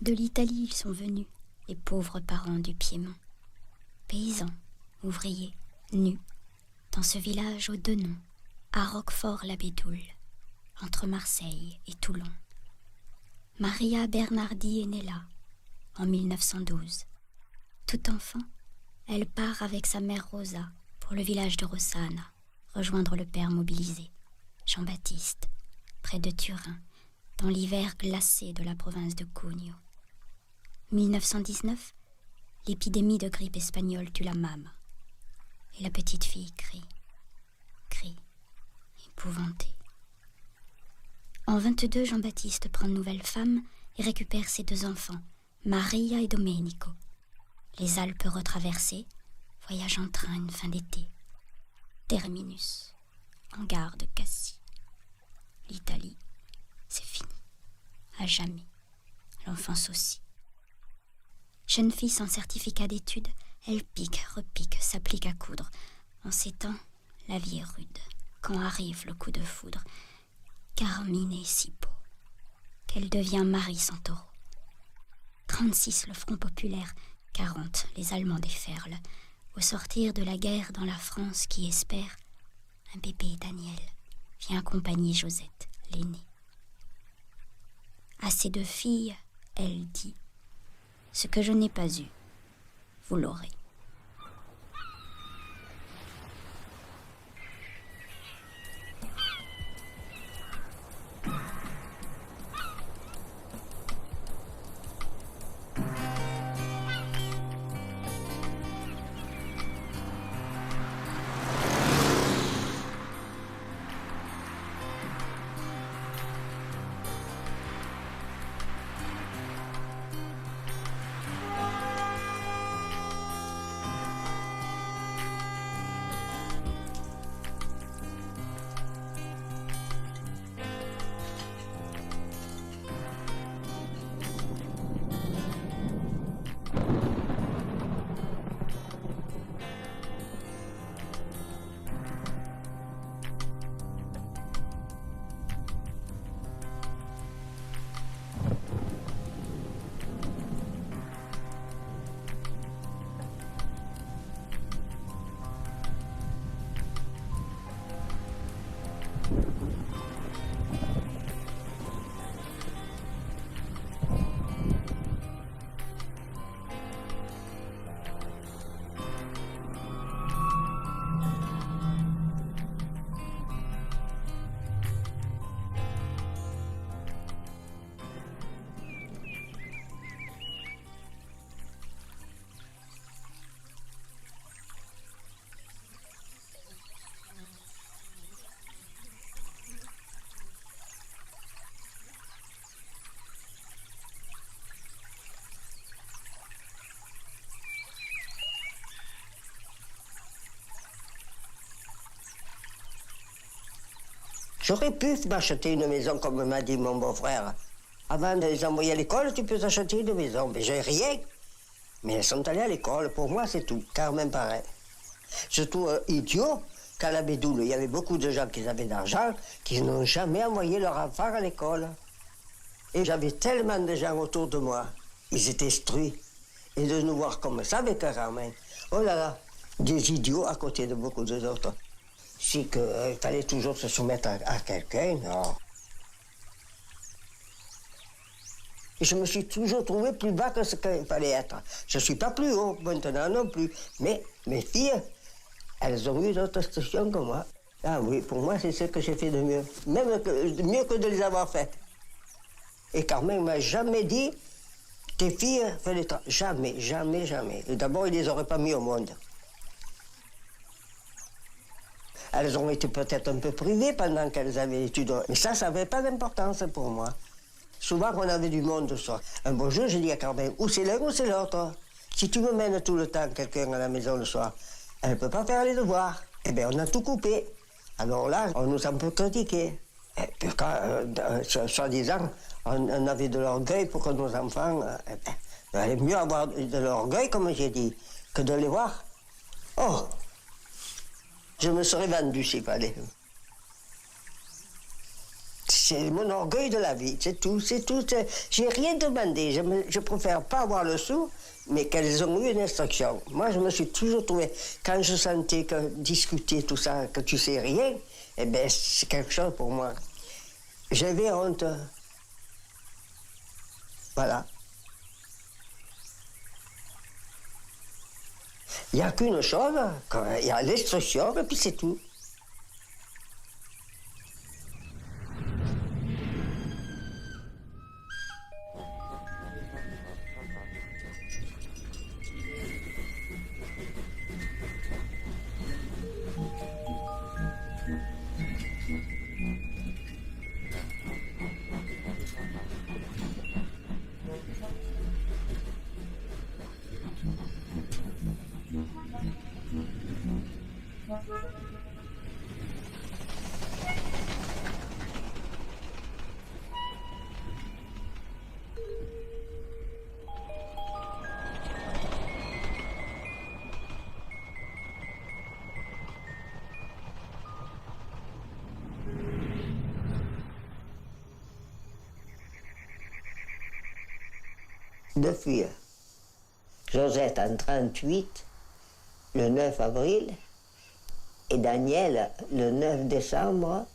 De l'Italie ils sont venus, les pauvres parents du Piémont. Paysans, ouvriers, nus, dans ce village aux deux noms, à Roquefort-la-Bédoule, entre Marseille et Toulon. Maria Bernardi est née là, en 1912. Tout enfant, elle part avec sa mère Rosa pour le village de Rossana, rejoindre le père mobilisé, Jean-Baptiste, près de Turin, dans l'hiver glacé de la province de Cugno. 1919, l'épidémie de grippe espagnole tue la maman. Et la petite fille crie, épouvantée. En 22, Jean-Baptiste prend de nouvelles femmes et récupère ses deux enfants, Maria et Domenico. Les Alpes retraversées, voyage en train une fin d'été. Terminus, en gare de Cassis. L'Italie, c'est fini, à jamais. L'enfance aussi. Jeune fille sans certificat d'études, elle pique, repique, s'applique à coudre. En ces temps, la vie est rude. Quand arrive le coup de foudre, Carmine est si beau qu'elle devient Marie Santoro. 36, le Front populaire, 40, les Allemands déferlent. Au sortir de la guerre dans la France qui espère, un bébé Daniel vient accompagner Josette, l'aînée. À ses deux filles, elle dit « Ce que je n'ai pas eu, vous l'aurez. » J'aurais pu m'acheter une maison, comme m'a dit mon beau-frère. Avant de les envoyer à l'école, tu peux t'acheter une maison. Mais j'ai rien. Mais elles sont allées à l'école. Pour moi, c'est tout. Car même pareil. Surtout idiot qu'à la Bédoule, il y avait beaucoup de gens qui avaient d'argent, qui n'ont jamais envoyé leur enfant à l'école. Et j'avais tellement de gens autour de moi. Ils étaient instruits. Et de nous voir comme ça avec un ramen. Oh là là, des idiots à côté de beaucoup d'autres. Si qu'il fallait toujours se soumettre à quelqu'un, non. Et je me suis toujours trouvé plus bas que ce qu'il fallait être. Je ne suis pas plus haut maintenant non plus. Mais mes filles, elles ont eu d'autres stations que moi. Ah oui, pour moi, c'est ce que j'ai fait de mieux. Même mieux que de les avoir faites. Et Carmen m'a jamais dit, tes filles, fais-les jamais, jamais, jamais. D'abord, il ne les aurait pas mis au monde. Elles ont été peut-être un peu privées pendant qu'elles avaient l'étude. Mais ça n'avait pas d'importance pour moi. Souvent, on avait du monde le soir. Un beau jour, j'ai dit à Carmen, ou c'est l'un ou c'est l'autre. Si tu me mènes tout le temps quelqu'un à la maison le soir, elle ne peut pas faire les devoirs. Eh bien, on a tout coupé. Alors là, on nous a un peu critiqué. Et puis quand, soi-disant, on avait de l'orgueil pour que nos enfants... il valait mieux avoir de l'orgueil, comme j'ai dit, que de les voir. Oh! Je me serais vendu s'il fallait. c'est mon orgueil de la vie, c'est tout, c'est tout. J'ai rien demandé, je préfère pas avoir le sou, mais qu'elles ont eu une instruction. Moi, je me suis toujours trouvé, quand je sentais que discuter tout ça, que tu sais rien, eh bien, c'est quelque chose pour moi. J'avais honte. Voilà. Il n'y a qu'une chose, il y a l'instruction, et puis c'est tout. Deux filles. Josette en 38, le 9 avril, et Daniel le 9 décembre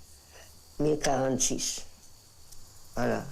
1046. Voilà.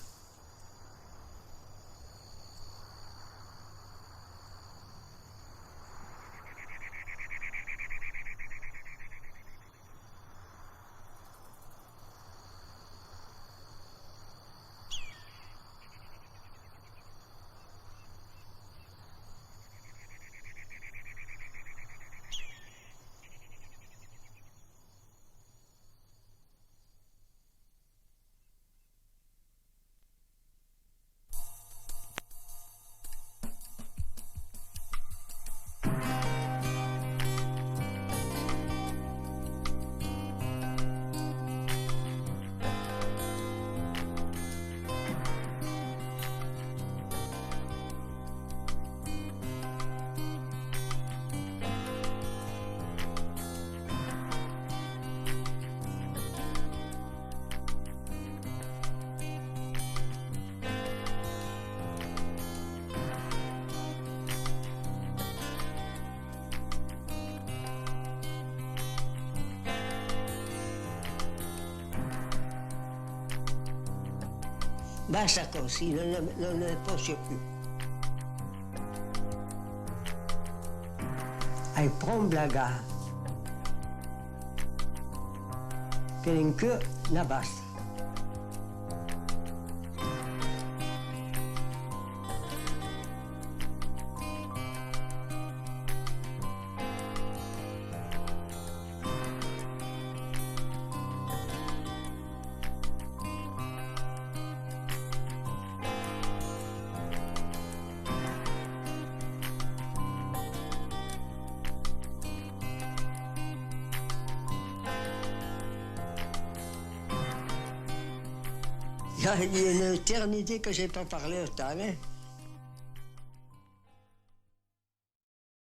Basta così, non ne posso più. Ai prom blaga. Finché ne basta. Il y a une éternité que je n'ai pas parlé autant. Hein.